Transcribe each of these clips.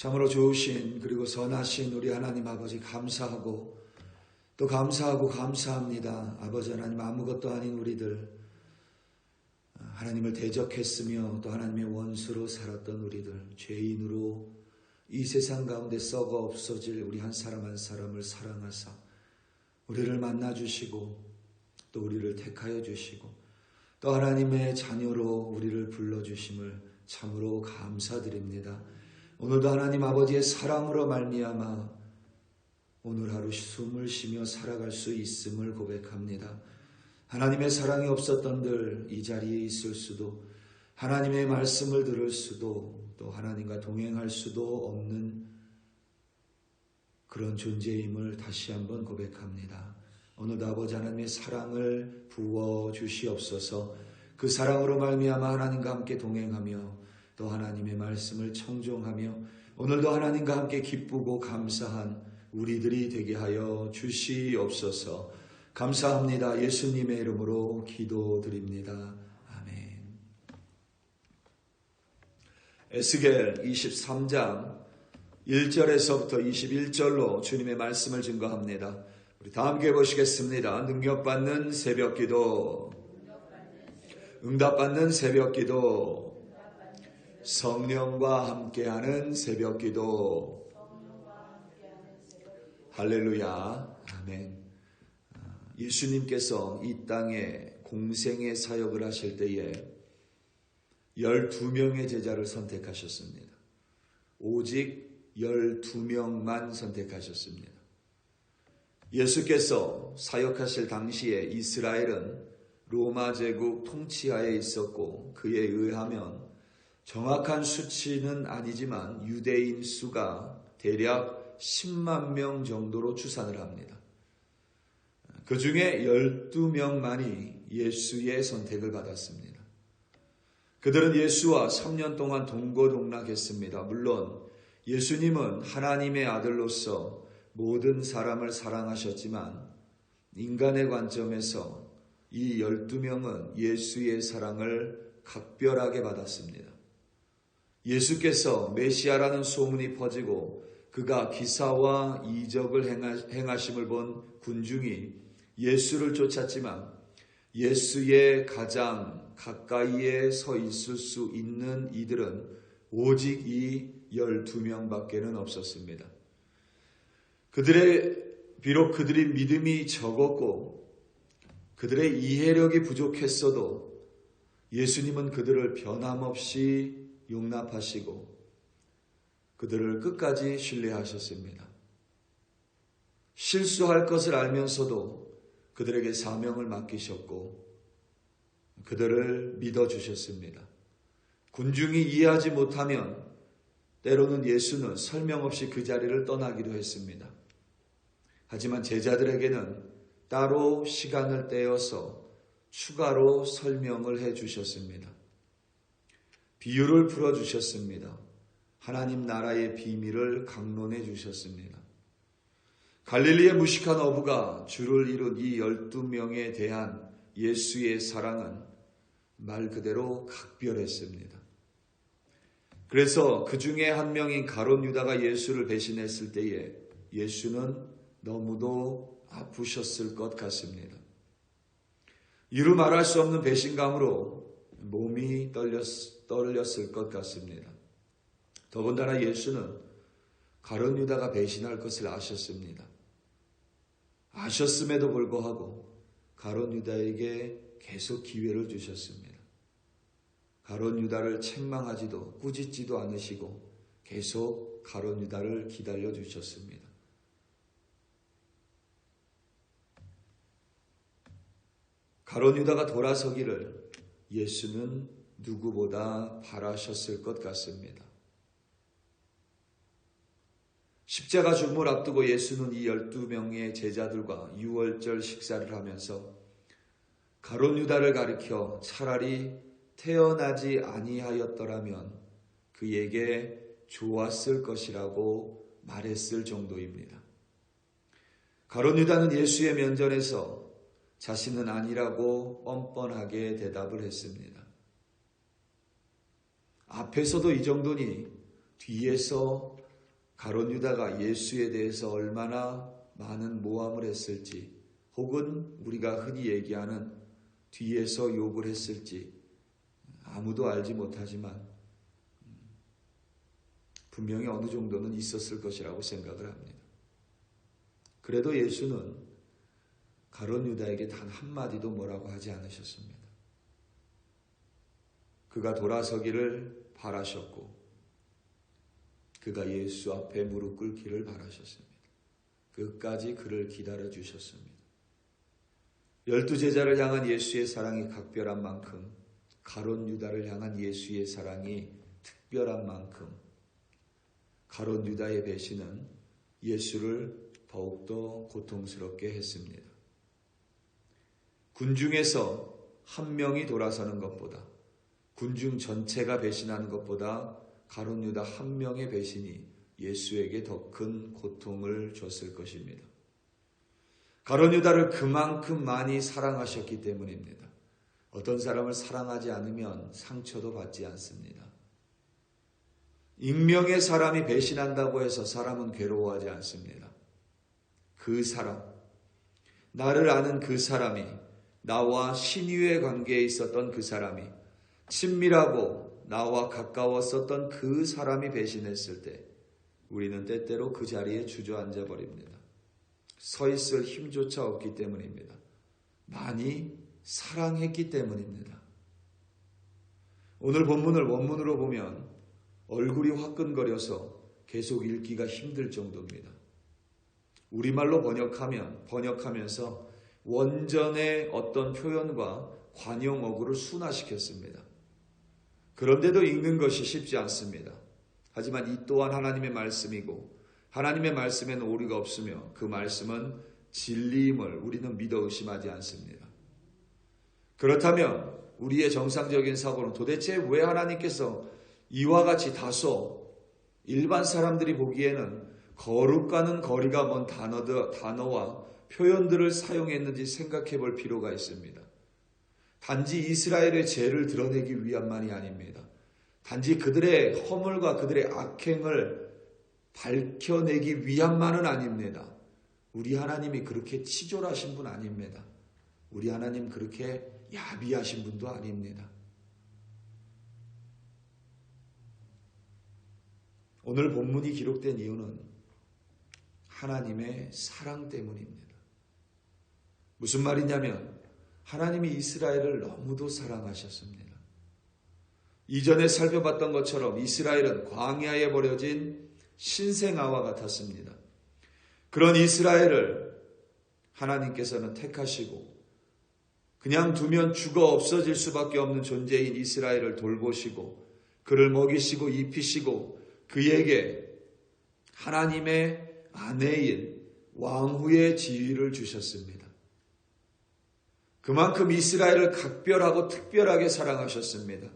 참으로 좋으신 그리고 선하신 우리 하나님 아버지 감사하고 또 감사합니다. 아버지 하나님, 아무것도 아닌 우리들, 하나님을 대적했으며 또 하나님의 원수로 살았던 우리들, 죄인으로 이 세상 가운데 썩어 없어질 우리 한 사람 한 사람을 사랑하사 우리를 만나주시고 또 우리를 택하여 주시고 또 하나님의 자녀로 우리를 불러주심을 참으로 감사드립니다. 오늘도 하나님 아버지의 사랑으로 말미암아 오늘 하루 숨을 쉬며 살아갈 수 있음을 고백합니다. 하나님의 사랑이 없었던들 이 자리에 있을 수도, 하나님의 말씀을 들을 수도, 또 하나님과 동행할 수도 없는 그런 존재임을 다시 한번 고백합니다. 오늘도 아버지 하나님의 사랑을 부어주시옵소서. 그 사랑으로 말미암아 하나님과 함께 동행하며 또 하나님의 말씀을 청종하며 오늘도 하나님과 함께 기쁘고 감사한 우리들이 되게 하여 주시옵소서. 감사합니다. 예수님의 이름으로 기도드립니다. 아멘. 에스겔 23장 1절에서부터 21절로 주님의 말씀을 증거합니다. 우리 다 함께 보시겠습니다. 능력받는 새벽기도, 응답받는 새벽기도, 성령과 함께하는 새벽기도. 할렐루야. 아멘. 예수님께서 이 땅에 공생의 사역을 하실 때에 12명의 제자를 선택하셨습니다. 오직 12명만 선택하셨습니다. 예수께서 사역하실 당시에 이스라엘은 로마 제국 통치하에 있었고 그에 의하면 정확한 수치는 아니지만 유대인 수가 대략 10만 명 정도로 추산을 합니다. 그 중에 12명만이 예수의 선택을 받았습니다. 그들은 예수와 3년 동안 동고동락했습니다. 물론 예수님은 하나님의 아들로서 모든 사람을 사랑하셨지만 인간의 관점에서 이 12명은 예수의 사랑을 각별하게 받았습니다. 예수께서 메시아라는 소문이 퍼지고 그가 기사와 이적을 행하심을 본 군중이 예수를 쫓았지만 예수의 가장 가까이에 서 있을 수 있는 이들은 오직 이 12명밖에는 없었습니다. 비록 그들의 믿음이 적었고 그들의 이해력이 부족했어도 예수님은 그들을 변함없이 용납하시고 그들을 끝까지 신뢰하셨습니다. 실수할 것을 알면서도 그들에게 사명을 맡기셨고 그들을 믿어주셨습니다. 군중이 이해하지 못하면 때로는 예수는 설명 없이 그 자리를 떠나기도 했습니다. 하지만 제자들에게는 따로 시간을 떼어서 추가로 설명을 해주셨습니다. 비유를 풀어주셨습니다. 하나님 나라의 비밀을 강론해 주셨습니다. 갈릴리의 무식한 어부가 주를 이룬 이 12명에 대한 예수의 사랑은 말 그대로 각별했습니다. 그래서 그 중에 한 명인 가룟 유다가 예수를 배신했을 때에 예수는 너무도 아프셨을 것 같습니다. 이루 말할 수 없는 배신감으로 몸이 떨렸을 것 같습니다. 더군다나 예수는 가룟 유다가 배신할 것을 아셨습니다. 아셨음에도 불구하고 가룟 유다에게 계속 기회를 주셨습니다. 가룟 유다를 책망하지도 꾸짖지도 않으시고 계속 가룟 유다를 기다려 주셨습니다. 가룟 유다가 돌아서기를 예수는 누구보다 바라셨을 것 같습니다. 십자가 죽음을 앞두고 예수는 이 12명의 제자들과 유월절 식사를 하면서 가룟 유다를 가리켜 차라리 태어나지 아니하였더라면 그에게 좋았을 것이라고 말했을 정도입니다. 가룟 유다는 예수의 면전에서 자신은 아니라고 뻔뻔하게 대답을 했습니다. 앞에서도 이 정도니 뒤에서 가룟 유다가 예수에 대해서 얼마나 많은 모함을 했을지, 혹은 우리가 흔히 얘기하는 뒤에서 욕을 했을지 아무도 알지 못하지만 분명히 어느 정도는 있었을 것이라고 생각을 합니다. 그래도 예수는 가룟 유다에게 단 한마디도 뭐라고 하지 않으셨습니다. 그가 돌아서기를 바라셨고 그가 예수 앞에 무릎 꿇기를 바라셨습니다. 끝까지 그를 기다려 주셨습니다. 12제자를 향한 예수의 사랑이 각별한 만큼 가룟 유다를 향한 예수의 사랑이 특별한 만큼 가룟 유다의 배신은 예수를 더욱더 고통스럽게 했습니다. 군중에서 한 명이 돌아서는 것보다, 군중 전체가 배신하는 것보다 가룟 유다 한 명의 배신이 예수에게 더 큰 고통을 줬을 것입니다. 가룟 유다를 그만큼 많이 사랑하셨기 때문입니다. 어떤 사람을 사랑하지 않으면 상처도 받지 않습니다. 익명의 사람이 배신한다고 해서 사람은 괴로워하지 않습니다. 그 사람, 나를 아는 그 사람이, 나와 신유의 관계에 있었던 그 사람이, 친밀하고 나와 가까웠었던 그 사람이 배신했을 때 우리는 때때로 그 자리에 주저앉아 버립니다. 서 있을 힘조차 없기 때문입니다. 많이 사랑했기 때문입니다. 오늘 본문을 원문으로 보면 얼굴이 화끈거려서 계속 읽기가 힘들 정도입니다. 우리말로 번역하면서 원전의 어떤 표현과 관용어구를 순화시켰습니다. 그런데도 읽는 것이 쉽지 않습니다. 하지만 이 또한 하나님의 말씀이고 하나님의 말씀에는 오류가 없으며 그 말씀은 진리임을 우리는 믿어 의심하지 않습니다. 그렇다면 우리의 정상적인 사고는 도대체 왜 하나님께서 이와 같이 다소 일반 사람들이 보기에는 거룩과는 거리가 먼 단어와 표현들을 사용했는지 생각해 볼 필요가 있습니다. 단지 이스라엘의 죄를 드러내기 위함만이 아닙니다. 단지 그들의 허물과 그들의 악행을 밝혀내기 위함만은 아닙니다. 우리 하나님이 그렇게 치졸하신 분 아닙니다. 우리 하나님 그렇게 야비하신 분도 아닙니다. 오늘 본문이 기록된 이유는 하나님의 사랑 때문입니다. 무슨 말이냐면 하나님이 이스라엘을 너무도 사랑하셨습니다. 이전에 살펴봤던 것처럼 이스라엘은 광야에 버려진 신생아와 같았습니다. 그런 이스라엘을 하나님께서는 택하시고 그냥 두면 죽어 없어질 수밖에 없는 존재인 이스라엘을 돌보시고 그를 먹이시고 입히시고 그에게 하나님의 아내인 왕후의 지위를 주셨습니다. 그만큼 이스라엘을 각별하고 특별하게 사랑하셨습니다.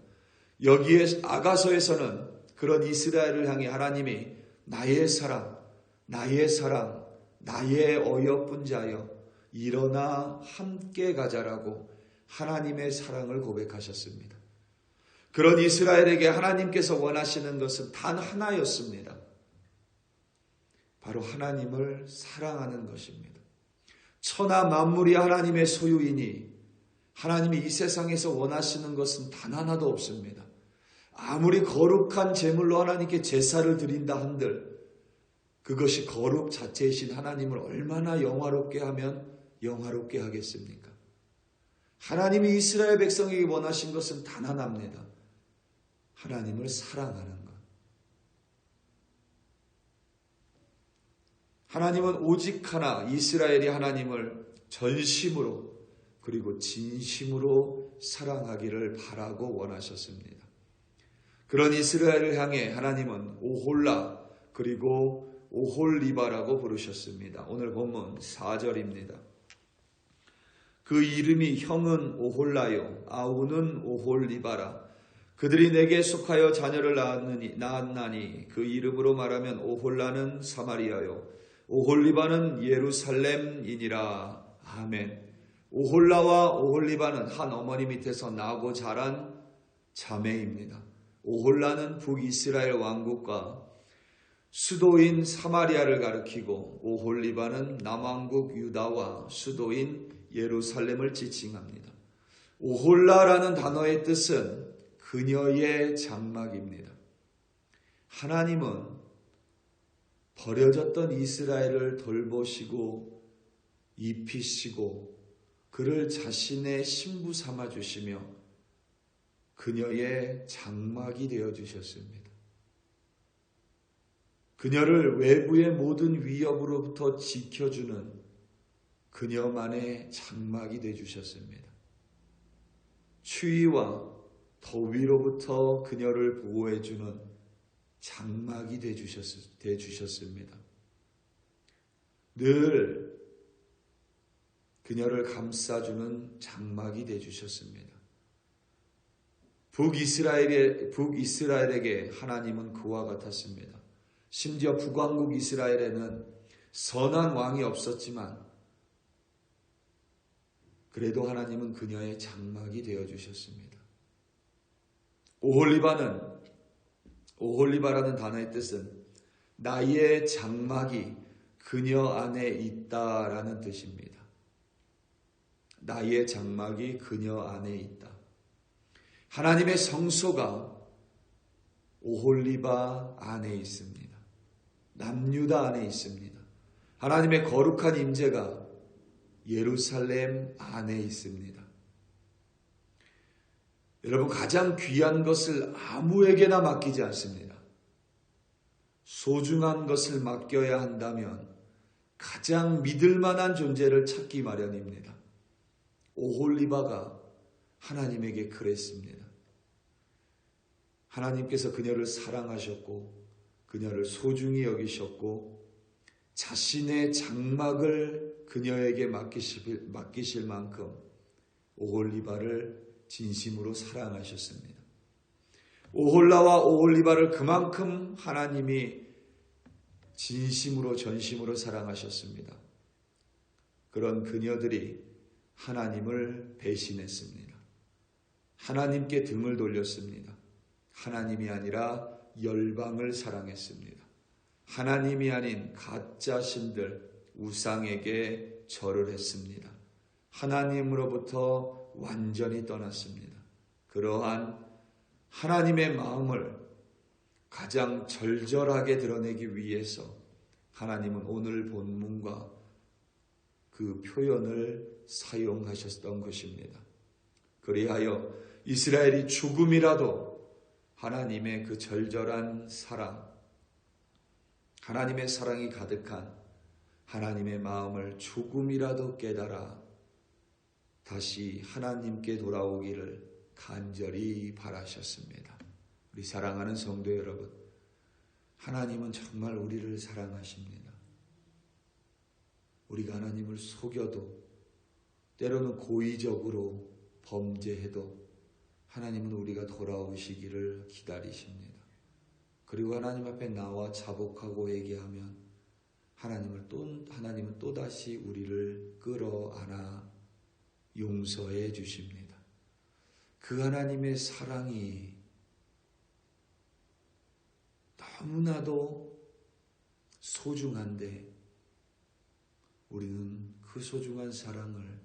여기에 아가서에서는 그런 이스라엘을 향해 하나님이 나의 사랑, 나의 어여쁜 자여 일어나 함께 가자라고 하나님의 사랑을 고백하셨습니다. 그런 이스라엘에게 하나님께서 원하시는 것은 단 하나였습니다. 바로 하나님을 사랑하는 것입니다. 천하 만물이 하나님의 소유이니 하나님이 이 세상에서 원하시는 것은 단 하나도 없습니다. 아무리 거룩한 제물로 하나님께 제사를 드린다 한들 그것이 거룩 자체이신 하나님을 얼마나 영화롭게 하면 영화롭게 하겠습니까? 하나님이 이스라엘 백성에게 원하신 것은 단 하나입니다. 하나님을 사랑하는 것. 하나님은 오직 하나 이스라엘이 하나님을 전심으로 그리고 진심으로 사랑하기를 바라고 원하셨습니다. 그런 이스라엘을 향해 하나님은 오홀라 그리고 오홀리바라고 부르셨습니다. 오늘 본문 4절입니다. 그 이름이 형은 오홀라요 아우는 오홀리바라. 그들이 내게 속하여 자녀를 낳았나니 그 이름으로 말하면 오홀라는 사마리아요 오홀리바는 예루살렘이니라. 아멘. 오홀라와 오홀리바는 한 어머니 밑에서 나고 자란 자매입니다. 오홀라는 북이스라엘 왕국과 수도인 사마리아를 가리키고 오홀리바는 남왕국 유다와 수도인 예루살렘을 지칭합니다. 오홀라라는 단어의 뜻은 그녀의 장막입니다. 하나님은 버려졌던 이스라엘을 돌보시고 입히시고 그를 자신의 신부 삼아 주시며 그녀의 장막이 되어 주셨습니다. 그녀를 외부의 모든 위협으로부터 지켜주는 그녀만의 장막이 되어 주셨습니다. 추위와 더위로부터 그녀를 보호해 주는 장막이 되어 주셨습니다. 늘 그녀를 감싸주는 장막이 되어 주셨습니다. 북이스라엘에게 하나님은 그와 같았습니다. 심지어 북왕국 이스라엘에는 선한 왕이 없었지만 그래도 하나님은 그녀의 장막이 되어 주셨습니다. 오홀리바라는 단어의 뜻은 나의 장막이 그녀 안에 있다라는 뜻입니다. 나의 장막이 그녀 안에 있다. 하나님의 성소가 오홀리바 안에 있습니다. 남유다 안에 있습니다. 하나님의 거룩한 임재가 예루살렘 안에 있습니다. 여러분, 가장 귀한 것을 아무에게나 맡기지 않습니다. 소중한 것을 맡겨야 한다면 가장 믿을 만한 존재를 찾기 마련입니다. 오홀리바가 하나님에게 그랬습니다. 하나님께서 그녀를 사랑하셨고 그녀를 소중히 여기셨고 자신의 장막을 그녀에게 맡기실 만큼 오홀리바를 진심으로 사랑하셨습니다. 오홀라와 오홀리바를 그만큼 하나님이 진심으로 전심으로 사랑하셨습니다. 그런 그녀들이 하나님을 배신했습니다. 하나님께 등을 돌렸습니다. 하나님이 아니라 열방을 사랑했습니다. 하나님이 아닌 가짜 신들, 우상에게 절을 했습니다. 하나님으로부터 완전히 떠났습니다. 그러한 하나님의 마음을 가장 절절하게 드러내기 위해서 하나님은 오늘 본문과 그 표현을 사용하셨던 것입니다. 그리하여 이스라엘이 죽음이라도 하나님의 그 절절한 사랑, 하나님의 사랑이 가득한 하나님의 마음을 조금이라도 깨달아 다시 하나님께 돌아오기를 간절히 바라셨습니다. 우리 사랑하는 성도 여러분, 하나님은 정말 우리를 사랑하십니다. 우리가 하나님을 속여도 때로는 고의적으로 범죄해도 하나님은 우리가 돌아오시기를 기다리십니다. 그리고 하나님 앞에 나와 자복하고 회개하면 하나님은 또다시 우리를 끌어안아 용서해 주십니다. 그 하나님의 사랑이 너무나도 소중한데 우리는 그 소중한 사랑을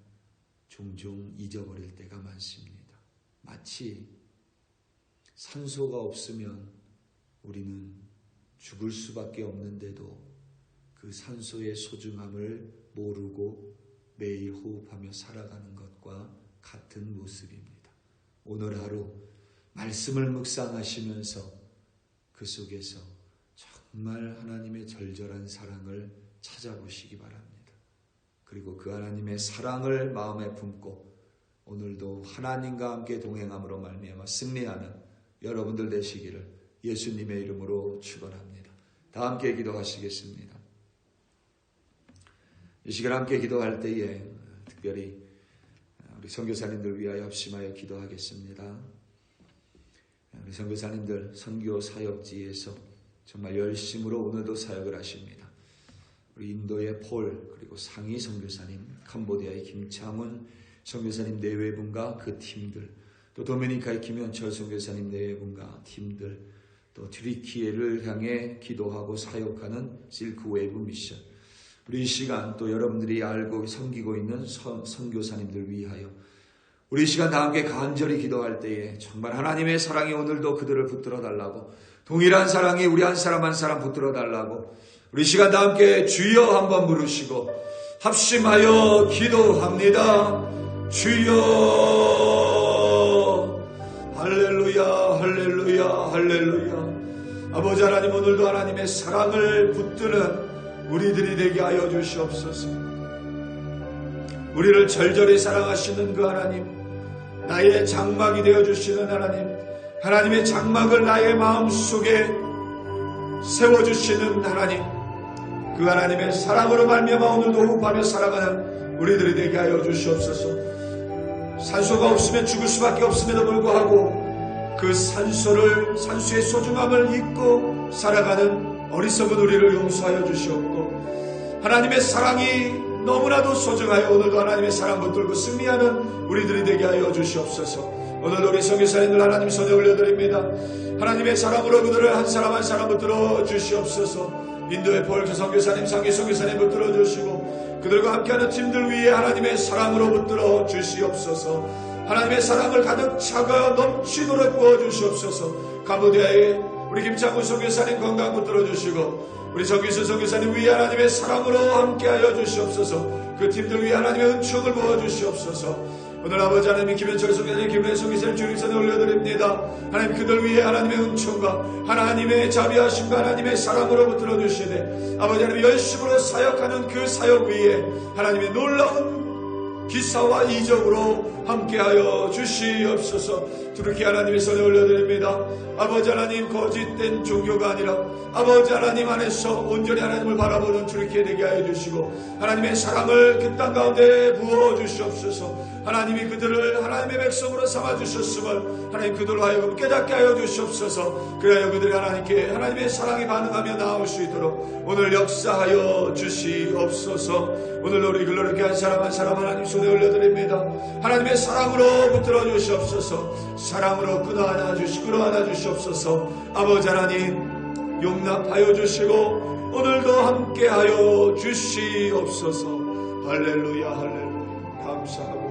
종종 잊어버릴 때가 많습니다. 마치 산소가 없으면 우리는 죽을 수밖에 없는데도 그 산소의 소중함을 모르고 매일 호흡하며 살아가는 것과 같은 모습입니다. 오늘 하루 말씀을 묵상하시면서 그 속에서 정말 하나님의 절절한 사랑을 찾아보시기 바랍니다. 그리고 그 하나님의 사랑을 마음에 품고 오늘도 하나님과 함께 동행함으로 말미암아 승리하는 여러분들 되시기를 예수님의 이름으로 축원합니다. 다 함께 기도하시겠습니다. 이 시간 함께 기도할 때에 특별히 우리 선교사님들 위하여 합심하여 기도하겠습니다. 우리 선교사님들 선교 사역지에서 정말 열심으로 오늘도 사역을 하십니다. 우리 인도의 폴, 그리고 상희 선교사님, 캄보디아의 김창훈 선교사님 내외분과 그 팀들, 또 도미니카의 김현철 선교사님 내외분과 팀들, 또 튀르키예를 향해 기도하고 사역하는 실크웨이브 미션, 우리 이 시간 또 여러분들이 알고 섬기고 있는 선교사님들 위하여 우리 이 시간 다 함께 간절히 기도할 때에 정말 하나님의 사랑이 오늘도 그들을 붙들어 달라고, 동일한 사랑이 우리 한 사람 한 사람 붙들어 달라고 우리 이 시간 다 함께 주여 한번 부르시고 합심하여 기도합니다. 주여. 할렐루야 할렐루야 할렐루야. 아버지 하나님, 오늘도 하나님의 사랑을 붙드는 우리들이 되게 하여 주시옵소서. 우리를 절절히 사랑하시는 그 하나님, 나의 장막이 되어주시는 하나님, 하나님의 장막을 나의 마음속에 세워주시는 하나님, 그 하나님의 사랑으로 말미암아 오늘도 호흡하며 살아가는 우리들이 되게 하여 주시옵소서. 산소가 없으면 죽을 수밖에 없음에도 불구하고 그 산소의 소중함을 잊고 살아가는 어리석은 우리를 용서하여 주시옵고, 하나님의 사랑이 너무나도 소중하여 오늘도 하나님의 사랑 붙들고 승리하는 우리들이 되게 하여 주시옵소서. 오늘도 우리 선교사님들 하나님 손에 올려드립니다. 하나님의 사랑으로 그들을 한 사람 한 사람 붙들어 주시옵소서. 인도의 폴 선교사님, 상기 선교사님 붙들어 주시고, 그들과 함께하는 팀들 위에 하나님의 사랑으로 붙들어 주시옵소서. 하나님의 사랑을 가득 차가 넘치도록 부어주시옵소서. 가보디아에 우리 김창훈 선교사님 건강 붙들어 주시고, 우리 정기수 선교사님 위에 하나님의 사랑으로 함께하여 주시옵소서. 그 팀들 위에 하나님의 은총을 부어주시옵소서. 오늘 아버지 하나님, 김현철 선교사님, 김은혜 선교사님 주님선에 올려드립니다. 하나님, 그들 위에 하나님의 은총과 하나님의 자비하심과 하나님의 사랑으로 붙들어 주시되, 아버지 하나님 열심으로 사역하는 그 사역 위에 하나님의 놀라운 기사와 이적으로 함께하여 주시옵소서. 두루키 하나님의 손에 올려드립니다. 아버지 하나님, 거짓된 종교가 아니라 아버지 하나님 안에서 온전히 하나님을 바라보는 두루키에 되게 하여 주시고, 하나님의 사랑을 그 땅 가운데 부어 주시옵소서. 하나님이 그들을 하나님의 백성으로 삼아 주셨음을 하나님 그들로 하여금 깨닫게 하여 주시옵소서. 그래야 그들이 하나님께 하나님의 사랑이 반응하며 나올 수 있도록 오늘 역사하여 주시옵소서. 오늘 우리 글로리게 한 사람 한 사람 하나님 손에 올려드립니다. 하나님의 사랑으로 붙들어 주시옵소서. 사랑으로 끌어안아 주시옵소서. 아버지 하나님, 용납하여 주시고 오늘도 함께하여 주시옵소서. 할렐루야 할렐루야. 감사하고